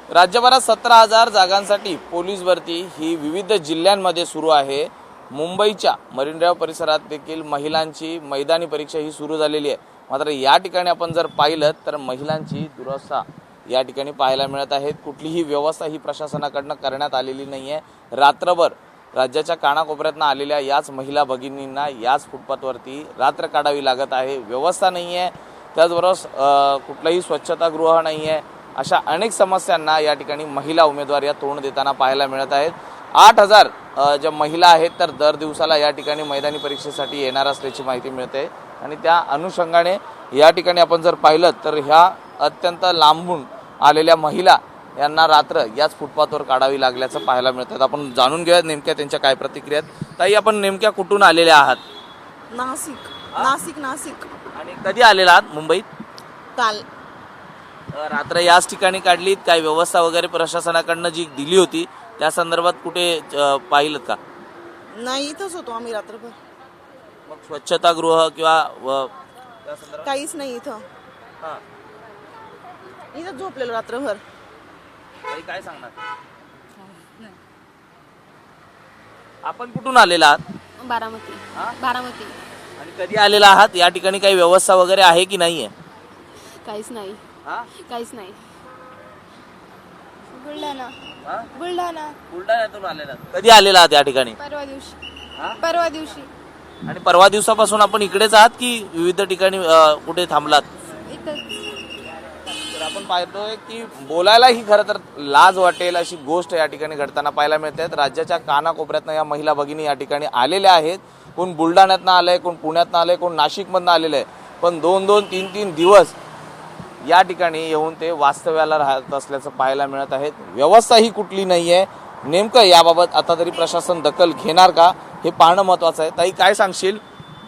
राज्यभरात 17,000 जागांसाठी पोलीस भरती ही विविध जिल्ह्यांमध्ये सुरू आहे। मुंबईच्या मरीन ड्राइव्ह परिसरात देखील महिलांची मैदानी परीक्षा ही सुरू झालेली आहे। मात्र या ठिकाणी आपण जर पाहिलं तर महिलांची दुरावस्था या ठिकाणी पाहायला मिळत आहे। कुठलीही व्यवस्था ही प्रशासनाकडून करण्यात आलेली नाही आहे। रात्रभर राज्याच्या कानाकोपऱ्यातून आलेल्या याच महिला भगिनींना याच फुटपाथवरती रात्र काढावी लागत आहे। व्यवस्था नाही आहे, त्याचबरोबर कुठलाही स्वच्छतागृह नाही आहे। अशा अनेक समस्यांना या ठिकाणी महिला उमेदवार या तोंड देताना पाहायला मिळत आहेत। 8,000 ज्या महिला आहेत तर दर दिवसाला या ठिकाणी मैदानी परीक्षेसाठी येणार असल्याची माहिती मिळते आणि त्या अनुषंगाने या ठिकाणी आपण जर पाहिलं तर ह्या अत्यंत लांबून आलेल्या महिला यांना रात्र याच फुटपाथवर काढावी लागल्याचं पाहायला मिळतं। आपण जाणून घेऊया नेमक्या त्यांच्या काय प्रतिक्रिया आहेत। ताई, आपण नेमक्या कुठून आलेल्या आहात? नाशिक। आणि कधी आलेला आहात मुंबईत? काल रात्र याच ठिकाणी काढलीत? काय व्यवस्था वगैरे प्रशासनाकडनं जी दिली होती त्या संदर्भात कुठे पाहिलं का? नाही, इथंच होतो आम्ही रात्रभर। मग स्वच्छतागृह किंवा त्या संदर्भात काहीच नाही इथं। हां, इथंच झोपलेलो रात्रभर। ताई काय सांगणार? आपण कुठून आलेला आहात? बारामती। हां? बारामती। आणि कधी आलेला आहात? या ठिकाणी काही व्यवस्था वगैरे आहे की नाही आहे? काहीच नाही, हां? काहीच नाही। बुलढाणा। हां? बुलढाणा। बुलढाण्यातून आलेला आहात? कधी आलेला आहात या ठिकाणी? परवा दिवशी। हां? परवा दिवशी आणि परवा दिवसापासून आपण इकडेच आहात की विविध ठिकाणी कुठे थांबलात? इथंच। तर आपण पाहतोय की बोलायलाही खरं तर लाज वाटेल अशी गोष्ट या ठिकाणी घडताना पाहायला मिळते। राज्याच्या कानाकोपऱ्यातनं या महिला भगिनी या ठिकाणी आलेल्या आहेत। कोण बुलढाण्यातनं आलंय, कोण पुण्यातनं आलंय, कोण नाशिकमधनं आलेलं आहे। पण 2-2, 3-3 दिवस या ठिकाणी येऊन ते वास्तव्याला राहत असल्याचं पाहायला मिळत आहे। व्यवस्था ही कुठली नाही आहे। नेमकं याबाबत आता तरी प्रशासन दखल घेणार का हे पाहणं महत्त्वाचं आहे। ताई, काय सांगशील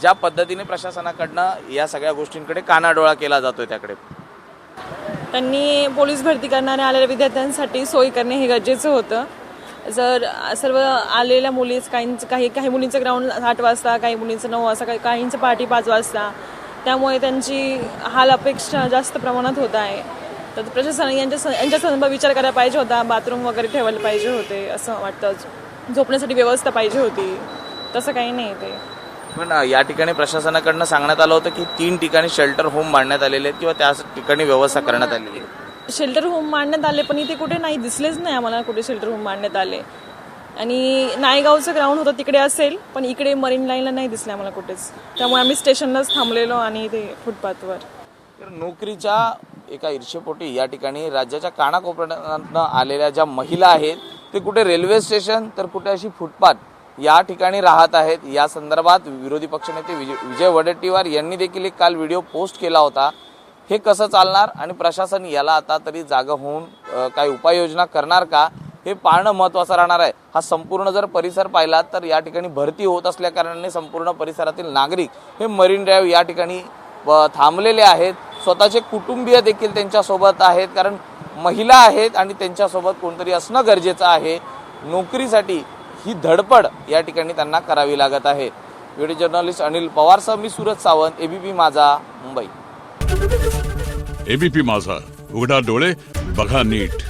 ज्या पद्धतीने प्रशासनाकडनं या सगळ्या गोष्टींकडे कानाडोळा केला जातोय त्याकडे? त्यांनी पोलीस भरती करणाऱ्या आलेल्या विद्यार्थ्यांसाठी सोय करणे हे गरजेचं होतं। जर सर्व आलेल्या मुली काही मुलींचं ग्राउंड 8 वाजता, काही मुलींचं 9 वाजता, काहींचं पहाटे 5 वाजता, त्यामुळे त्यांची हाल अपेक्षा जास्त प्रमाणात होत आहे। तर प्रशासनाने यांच्या संदर्भात विचार करायला पाहिजे होता। बाथरूम वगैरे ठेवायला पाहिजे होते असं वाटतं। झोपण्यासाठी व्यवस्था पाहिजे होती, तसं काही नाही ते। पण या ठिकाणी प्रशासनाकडनं सांगण्यात आलं होतं की 3 ठिकाणी शेल्टर होम बांधण्यात आलेले आहेत किंवा त्या ठिकाणी व्यवस्था करण्यात आलेली आहे। शेल्टर होम बांधण्यात आले, पण इथे कुठे नाही दिसलेच नाही आम्हाला कुठे शेल्टर होम बांधण्यात आले। आणि नायगावचं ग्राउंड होतं तिकडे असेल, पण इकडे मरीन लाईनला नाही दिसले आम्हाला कुठेच। त्यामुळे आम्ही स्टेशनलाच थांबलेलो आणि ते फुटपाथवर। तर नोकरीच्या एका ईर्षेपोटी या ठिकाणी राज्याच्या कानाकोपऱ्यातनं आलेल्या ज्या महिला आहेत ते कुठे रेल्वे स्टेशन तर कुठे अशी फुटपाथ या ठिकाणी राहत आहेत। या संदर्भात विरोधी पक्षनेते विजय वडेट्टीवार यांनी देखील एक काल व्हिडिओ पोस्ट केला होता। हे कसं चालणार आणि प्रशासन याला आता तरी जागा होऊन काही उपाययोजना करणार का हे पाहणं महत्त्वाचं राहणार आहे। हा संपूर्ण जर परिसर पाहिला तर या ठिकाणी भरती होत असल्या कारणाने संपूर्ण परिसरातील नागरिक हे मरीन ड्राइव्ह या ठिकाणी थांबलेले आहेत। स्वतःचे कुटुंबीय देखील त्यांच्यासोबत आहेत, कारण महिला आहेत आणि त्यांच्यासोबत कोणतरी असणं गरजेचं आहे। नोकरीसाठी ही धडपड या ठिकाणी त्यांना करावी लागत आहे। व्हिडिओ जर्नलिस्ट अनिल पवारसह मी सूरज सावंत, एबीपी माझा, मुंबई। एबीपी माझा, उघडा डोळे बघा नीट।